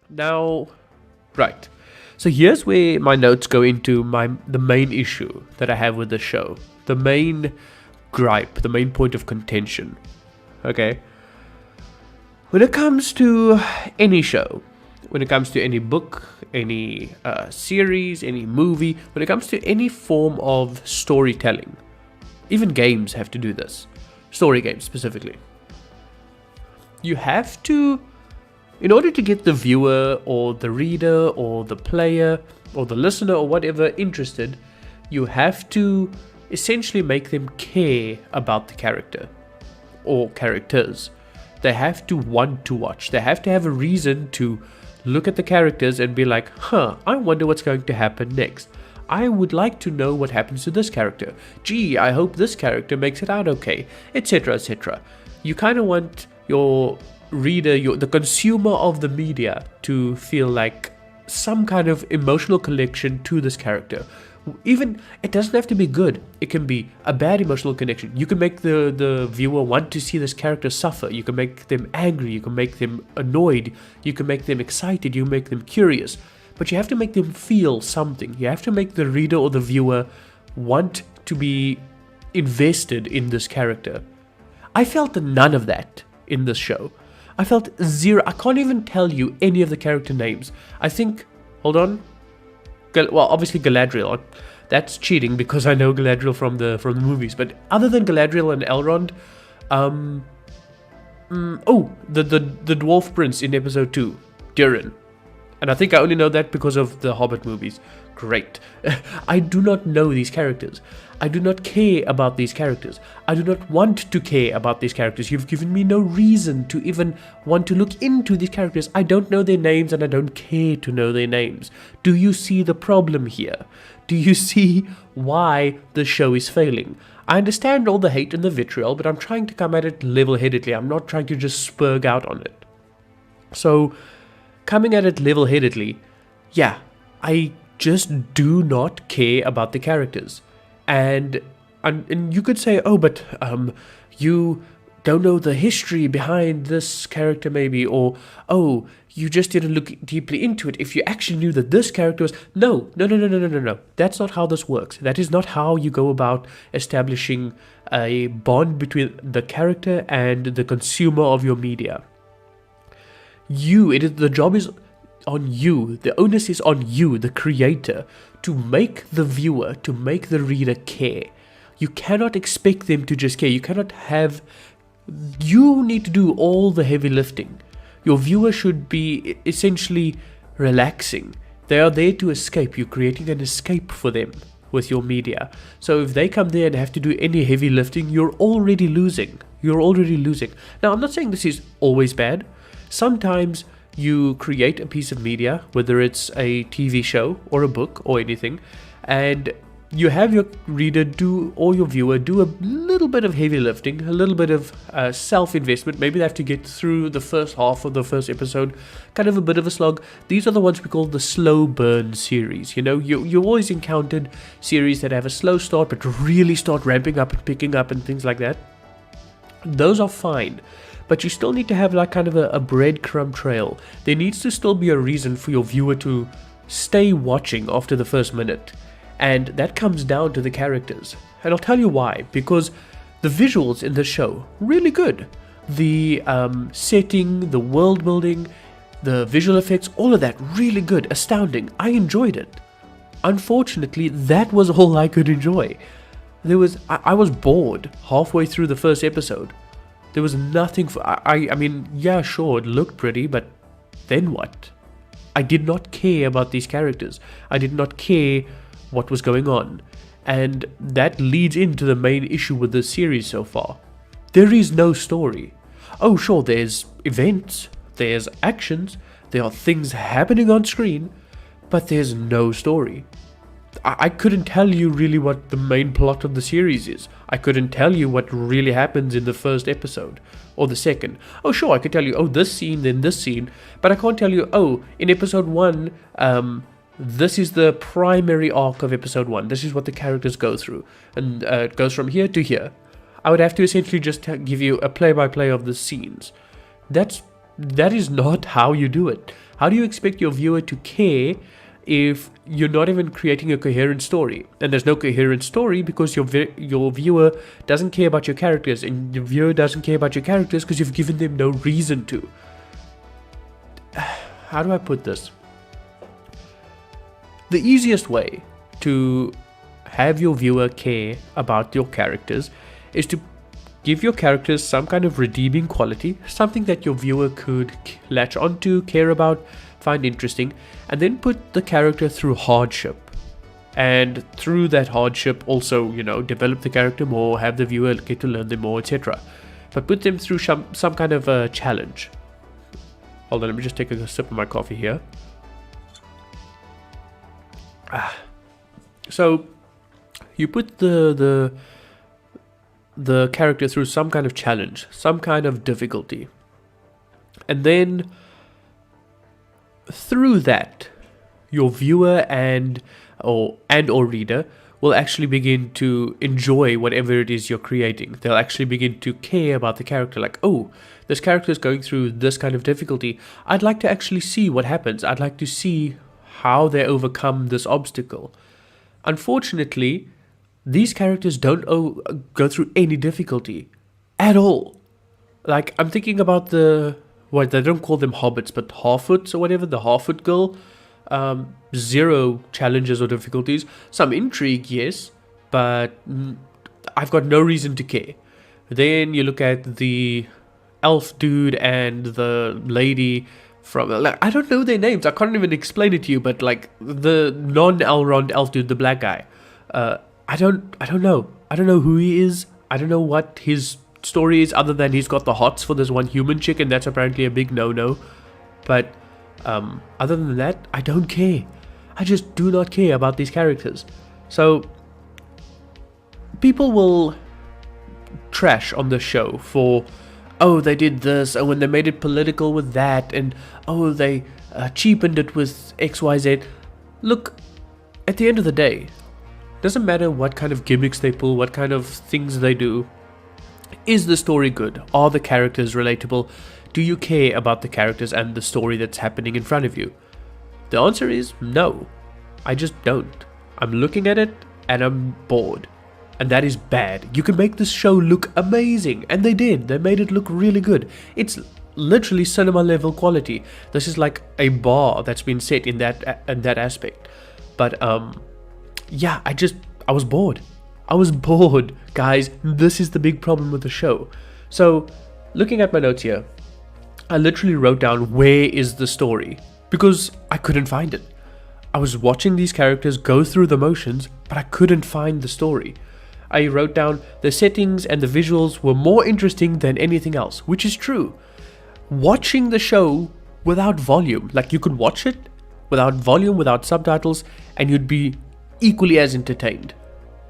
Now, right. So here's where my notes go into the main issue that I have with the show. The main gripe, the main point of contention. Okay? When it comes to any show, when it comes to any book, any series, any movie, when it comes to any form of storytelling, even games have to do this. Story games specifically. You have to, in order to get the viewer or the reader or the player or the listener or whatever interested, you have to essentially make them care about the character or characters. They have to want to watch. They have to have a reason to look at the characters and be like, I wonder what's going to happen next. I would like to know what happens to this character. Gee, I hope this character makes it out okay, etc., etc. You kind of want your reader, the consumer of the media, to feel like some kind of emotional connection to this character. Even, it doesn't have to be good. It can be a bad emotional connection. You can make the viewer want to see this character suffer. You can make them angry. You can make them annoyed. You can make them excited. You can make them curious. But you have to make them feel something. You have to make the reader or the viewer want to be invested in this character. I felt none of that in this show. I felt zero. I can't even tell you any of the character names. I think, hold on. Well, obviously Galadriel. That's cheating because I know Galadriel from the movies. But other than Galadriel and Elrond, the dwarf prince in episode 2, Durin. And I think I only know that because of the Hobbit movies. Great. I do not know these characters. I do not care about these characters. I do not want to care about these characters. You've given me no reason to even want to look into these characters. I don't know their names and I don't care to know their names. Do you see the problem here? Do you see why the show is failing? I understand all the hate and the vitriol, but I'm trying to come at it level-headedly. I'm not trying to just spurg out on it. So, coming at it level-headedly, yeah, I just do not care about the characters. And you could say, oh, but you don't know the history behind this character maybe, or, oh, you just didn't look deeply into it. If you actually knew that this character was... No. That's not how this works. That is not how you go about establishing a bond between the character and the consumer of your media. The job is on you. The onus is on you, the creator, to make the viewer, to make the reader care. You cannot expect them to just care. You need to do all the heavy lifting. Your viewer should be essentially relaxing. They are there to escape. You're creating an escape for them with your media. So if they come there and have to do any heavy lifting, you're already losing. Now, I'm not saying this is always bad. Sometimes you create a piece of media, whether it's a TV show or a book or anything, and you have your reader or your viewer do a little bit of heavy lifting, a little bit of self-investment. Maybe they have to get through the first half of the first episode, kind of a bit of a slog. These are the ones we call the slow burn series. You always encountered series that have a slow start but really start ramping up and picking up and things like that. Those are fine. But you still need to have like kind of a breadcrumb trail. There needs to still be a reason for your viewer to stay watching after the first minute. And that comes down to the characters. And I'll tell you why. Because the visuals in the show, really good. The setting, the world building, the visual effects, all of that, really good, astounding. I enjoyed it. Unfortunately, that was all I could enjoy. I was bored halfway through the first episode. There was nothing I mean, yeah, sure, it looked pretty, but then what? I did not care about these characters. I did not care what was going on. And that leads into the main issue with the series so far. There is no story. Oh, sure, there's events, there's actions, there are things happening on screen, but there's no story. I couldn't tell you really what the main plot of the series is. I couldn't tell you what really happens in the first episode or the second. Oh, sure, I could tell you, oh, this scene, then this scene, but I can't tell you, oh, in episode 1, this is the primary arc of episode 1. This is what the characters go through, and it goes from here to here. I would have to essentially just give you a play-by-play of the scenes. That is not how you do it. How do you expect your viewer to care if you're not even creating a coherent story? And there's no coherent story because your viewer doesn't care about your characters, and your viewer doesn't care about your characters because you've given them no reason to. How do I put this? The easiest way to have your viewer care about your characters is to give your characters some kind of redeeming quality, something that your viewer could latch onto, care about, find interesting, and then put the character through hardship. And through that hardship also, develop the character more, have the viewer get to learn them more, etc. But put them through some kind of a challenge. Hold on, let me just take a sip of my coffee here. So you put the character through some kind of challenge, some kind of difficulty, and then through that, your viewer and or reader will actually begin to enjoy whatever it is you're creating. They'll actually begin to care about the character, like, oh, this character is going through this kind of difficulty. I'd like to actually see what happens. I'd like to see how they overcome this obstacle. Unfortunately, these characters don't go through any difficulty at all. Like, I'm thinking about they don't call them hobbits, but Harfoots or whatever, the Harfoot girl. Zero challenges or difficulties. Some intrigue, yes, but I've got no reason to care. Then you look at the elf dude and the lady from, like, I don't know their names. I can't even explain it to you, but like the non-Elrond elf dude, the black guy. I don't know. I don't know who he is. I don't know what his story is other than he's got the hots for this one human chick, and that's apparently a big no-no. But other than that, I don't care. I just do not care about these characters. So people will trash on the show for, oh, they did this, oh, and they made it political with that, and oh, they cheapened it with XYZ. Look, at the end of the day, doesn't matter what kind of gimmicks they pull, what kind of things they do. Is the story good? Are the characters relatable? Do you care about the characters and the story that's happening in front of you? The answer is no. I just don't. I'm looking at it and I'm bored. And that is bad. You can make this show look amazing. And they did. They made it look really good. It's literally cinema level quality. This is like a bar that's been set in that aspect. But yeah, I was bored. I was bored, guys. This is the big problem with the show. So, looking at my notes here, I literally wrote down, where is the story? Because I couldn't find it. I was watching these characters go through the motions, but I couldn't find the story. I wrote down, the settings and the visuals were more interesting than anything else, which is true. Watching the show without volume, like you could watch it without volume, without subtitles, and you'd be equally as entertained.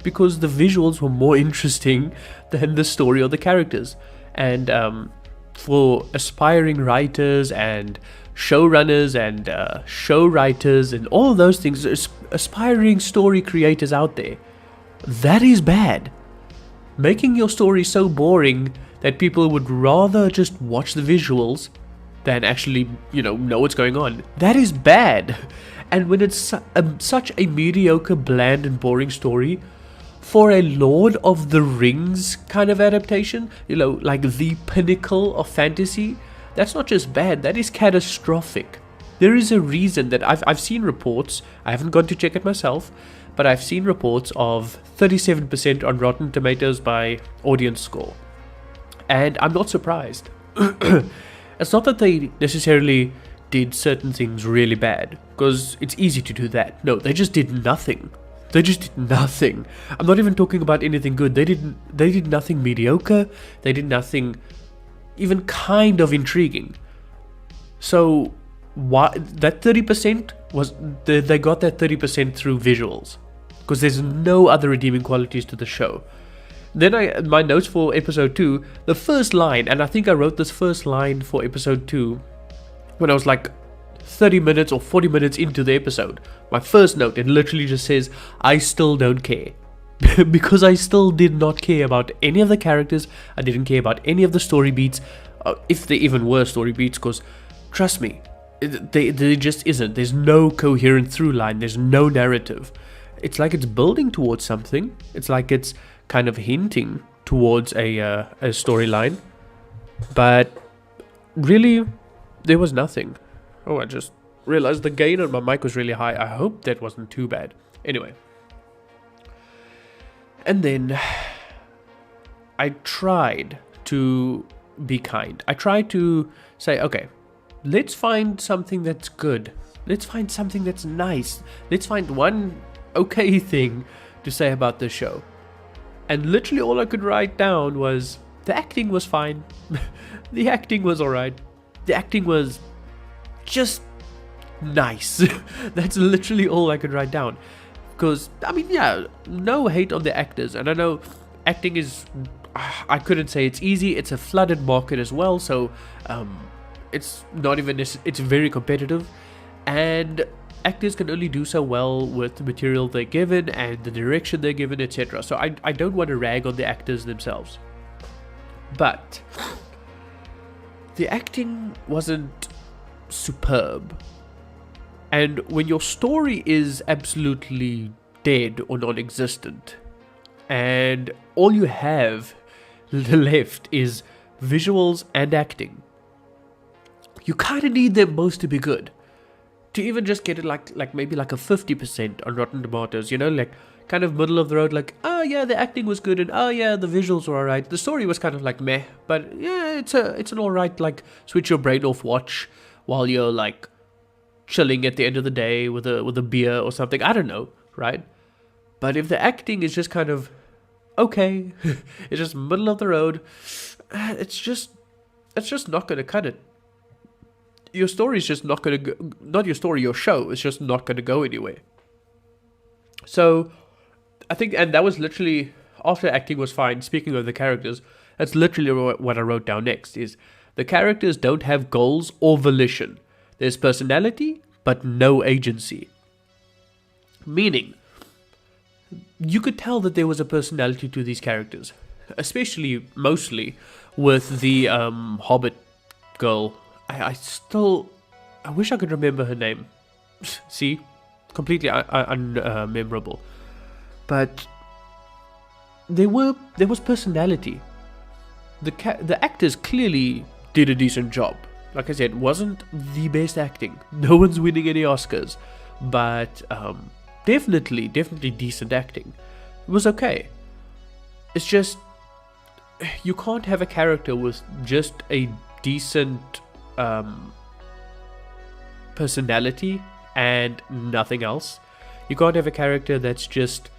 Because the visuals were more interesting than the story or the characters. And for aspiring writers and showrunners and show writers and all those things, aspiring story creators out there, that is bad. Making your story so boring that people would rather just watch the visuals than actually, know what's going on. That is bad. And when it's such a mediocre, bland and boring story, for a Lord of the Rings kind of adaptation, like the pinnacle of fantasy, that's not just bad, that is catastrophic. There is a reason that I've seen reports, I haven't gone to check it myself, but I've seen reports of 37% on Rotten Tomatoes by audience score. And I'm not surprised. It's not that they necessarily did certain things really bad, because it's easy to do that. No, they just did nothing. They just did nothing. I'm not even talking about anything good. They did nothing mediocre. They did nothing even kind of intriguing. So why that 30% was they got that 30% through visuals, because there's no other redeeming qualities to the show. Then my notes for episode 2, the first line, and I think I wrote this first line for episode 2 when I was like 30 minutes or 40 minutes into the episode. My first note, it literally just says, I still don't care. Because I still did not care about any of the characters. I didn't care about any of the story beats, if they even were story beats, because trust me, There just isn't. There's no coherent through line. There's no narrative. It's like it's building towards something. It's like it's kind of hinting towards a storyline, but really, there was nothing. Oh, I just realized the gain on my mic was really high. I hope that wasn't too bad. Anyway, and then I tried to be kind. I tried to say, okay, let's find something that's good. Let's find something that's nice. Let's find one okay thing to say about this show. And literally all I could write down was the acting was fine. The acting was alright. The acting was just nice. That's literally all I could write down. Because, I mean, yeah, no hate on the actors. And I know acting is, I couldn't say it's easy. It's a flooded market as well. So, it's not even, it's very competitive. And actors can only do so well with the material they're given and the direction they're given, etc. So I don't want to rag on the actors themselves. But the acting wasn't superb. And when your story is absolutely dead or non-existent, and all you have left is visuals and acting, you kind of need them both to be good. To even just get it like maybe like a 50% on Rotten Tomatoes, like kind of middle of the road, like, oh yeah, the acting was good, and oh yeah, the visuals were alright. The story was kind of like meh, but yeah, it's an alright, like, switch your brain off watch while you're like chilling at the end of the day with a beer or something. I don't know, right? But if the acting is just kind of okay, it's just middle of the road, it's just not gonna cut it. Your story is just not going to go, not your story, your show is just not going to go anywhere. So, I think, and that was literally, after acting was fine, speaking of the characters, that's literally what I wrote down next, is the characters don't have goals or volition. There's personality, but no agency. Meaning, you could tell that there was a personality to these characters, especially, mostly, with the Hobbit girl. I wish I could remember her name. See? Completely unmemorable. But there was personality. The actors clearly did a decent job. Like I said, wasn't the best acting. No one's winning any Oscars. But definitely decent acting. It was okay. It's just, you can't have a character with just a decent personality and nothing else. You can't have a character that's just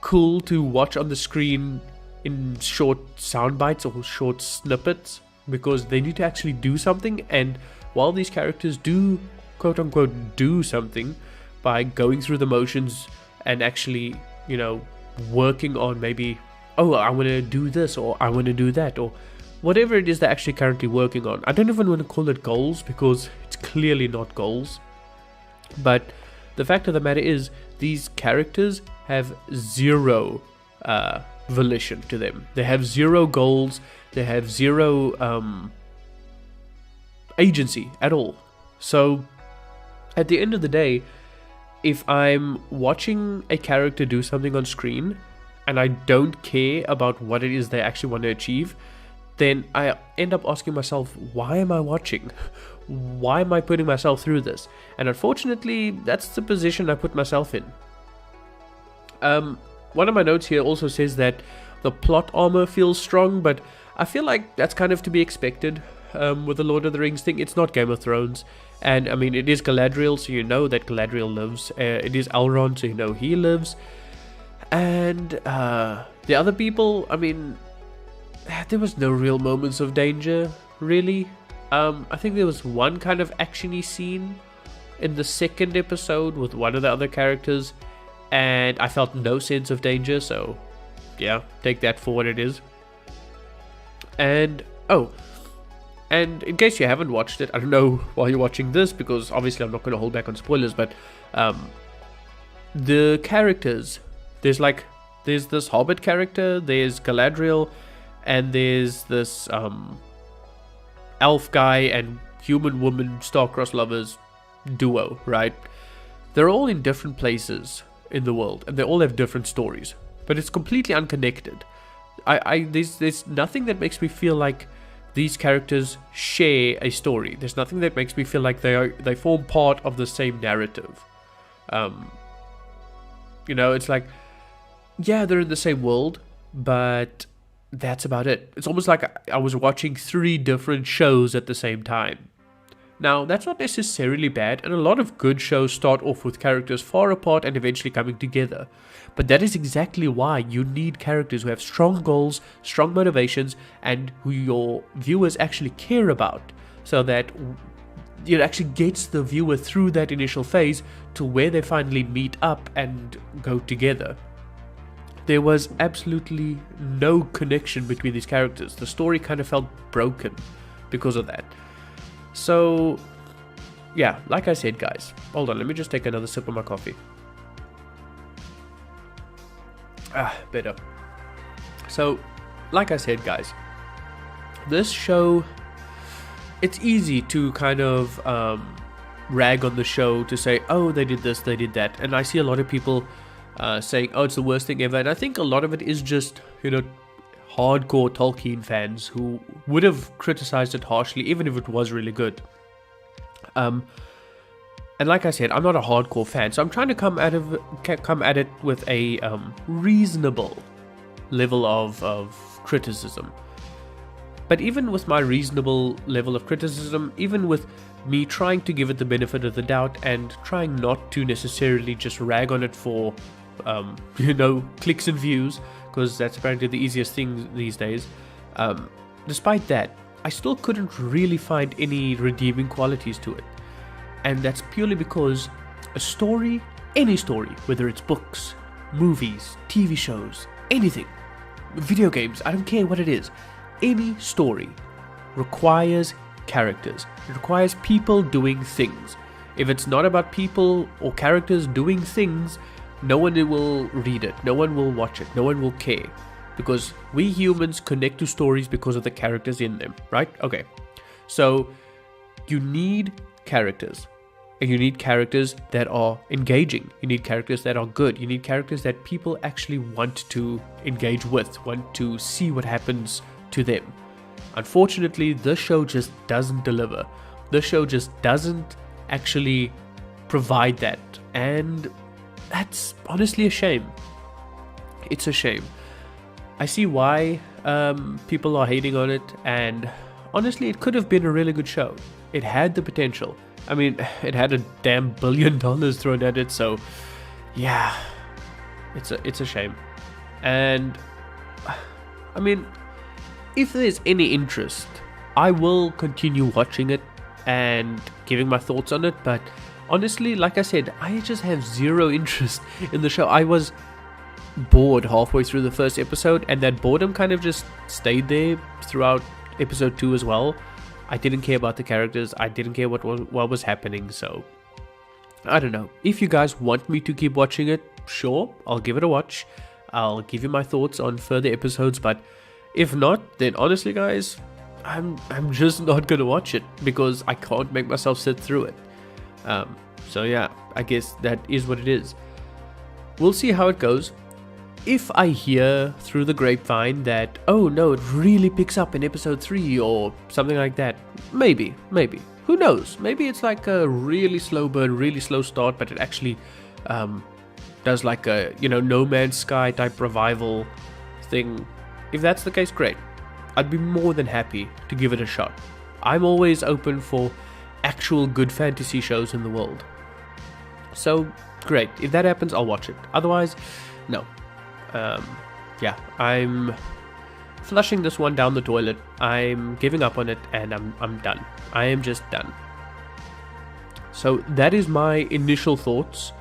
cool to watch on the screen in short sound bites or short snippets, because they need to actually do something. And while these characters do quote unquote do something by going through the motions and actually, working on maybe, oh, I want to do this, or I want to do that, or whatever it is they're actually currently working on. I don't even want to call it goals, because it's clearly not goals. But the fact of the matter is, these characters have zero volition to them. They have zero goals. They have zero agency at all. So, at the end of the day, if I'm watching a character do something on screen and I don't care about what it is they actually want to achieve, then I end up asking myself, why am I watching? Why am I putting myself through this? And unfortunately, that's the position I put myself in. One of my notes here also says that the plot armor feels strong, but I feel like that's kind of to be expected with the Lord of the Rings thing. It's not Game of Thrones. And, I mean, it is Galadriel, so you know that Galadriel lives. It is Elrond, so you know he lives. And the other people, I mean, there was no real moments of danger, really. I think there was one kind of actiony scene in the second episode with one of the other characters, and I felt no sense of danger, so yeah, take that for what it is. And, and in case you haven't watched it, I don't know while you're watching this, because obviously I'm not going to hold back on spoilers, but the characters, there's this Hobbit character, there's Galadriel, and there's this elf guy, and human woman star-crossed lovers duo, right? They're all in different places in the world, and they all have different stories, but it's completely unconnected. There's nothing that makes me feel like these characters share a story. There's nothing that makes me feel like they form part of the same narrative. It's like, yeah, they're in the same world, but that's about it. It's almost like I was watching 3 different shows at the same time. Now, that's not necessarily bad, and a lot of good shows start off with characters far apart and eventually coming together. But that is exactly why you need characters who have strong goals, strong motivations, and who your viewers actually care about, so that it actually gets the viewer through that initial phase to where they finally meet up and go together. There was absolutely no connection between these characters. The story kind of felt broken because of that. So, yeah, like I said, guys, hold on, let me just take another sip of my coffee. Better. So, like I said, guys, this show, it's easy to kind of rag on the show to say, oh, they did this, they did that. And I see a lot of people saying, oh, it's the worst thing ever. And I think a lot of it is just, hardcore Tolkien fans who would have criticized it harshly even if it was really good. And like I said, I'm not a hardcore fan, so I'm trying to come at it with a reasonable level of criticism. But even with my reasonable level of criticism, even with me trying to give it the benefit of the doubt and trying not to necessarily just rag on it for clicks and views, because that's apparently the easiest thing these days. Despite that, I still couldn't really find any redeeming qualities to it. And that's purely because a story, any story, whether it's books, movies, TV shows, anything, video games, I don't care what it is, any story requires characters. It requires people doing things. If it's not about people or characters doing things, no one will read it, no one will watch it, no one will care. Because we humans connect to stories because of the characters in them, right? Okay, so you need characters. And you need characters that are engaging. You need characters that are good. You need characters that people actually want to engage with, want to see what happens to them. Unfortunately, this show just doesn't deliver. This show just doesn't actually provide that. And that's honestly a shame. It's a shame. I see why people are hating on it, and honestly, it could have been a really good show. It had the potential. I mean, it had a damn $1 billion thrown at it, so yeah, it's a shame. And I mean, if there's any interest, I will continue watching it and giving my thoughts on it, but honestly, like I said, I just have zero interest in the show. I was bored halfway through the first episode, and that boredom kind of just stayed there throughout episode 2 as well. I didn't care about the characters. I didn't care what was happening, so I don't know. If you guys want me to keep watching it, sure, I'll give it a watch. I'll give you my thoughts on further episodes, but if not, then honestly, guys, I'm just not gonna watch it because I can't make myself sit through it. So yeah, I guess that is what it is. We'll see how it goes. If I hear through the grapevine that, oh no, it really picks up in episode 3 or something like that, maybe, who knows, maybe it's like a really slow burn, really slow start, but it actually does like a, No Man's Sky type revival thing. If that's the case, great. I'd be more than happy to give it a shot. I'm always open for actual good fantasy shows in the world. So, great. If that happens, I'll watch it. Otherwise, no. Yeah, I'm flushing this one down the toilet. I'm giving up on it, and I'm done. I am just done. So that is my initial thoughts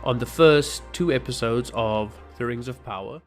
on the first 2 episodes of The Rings of Power.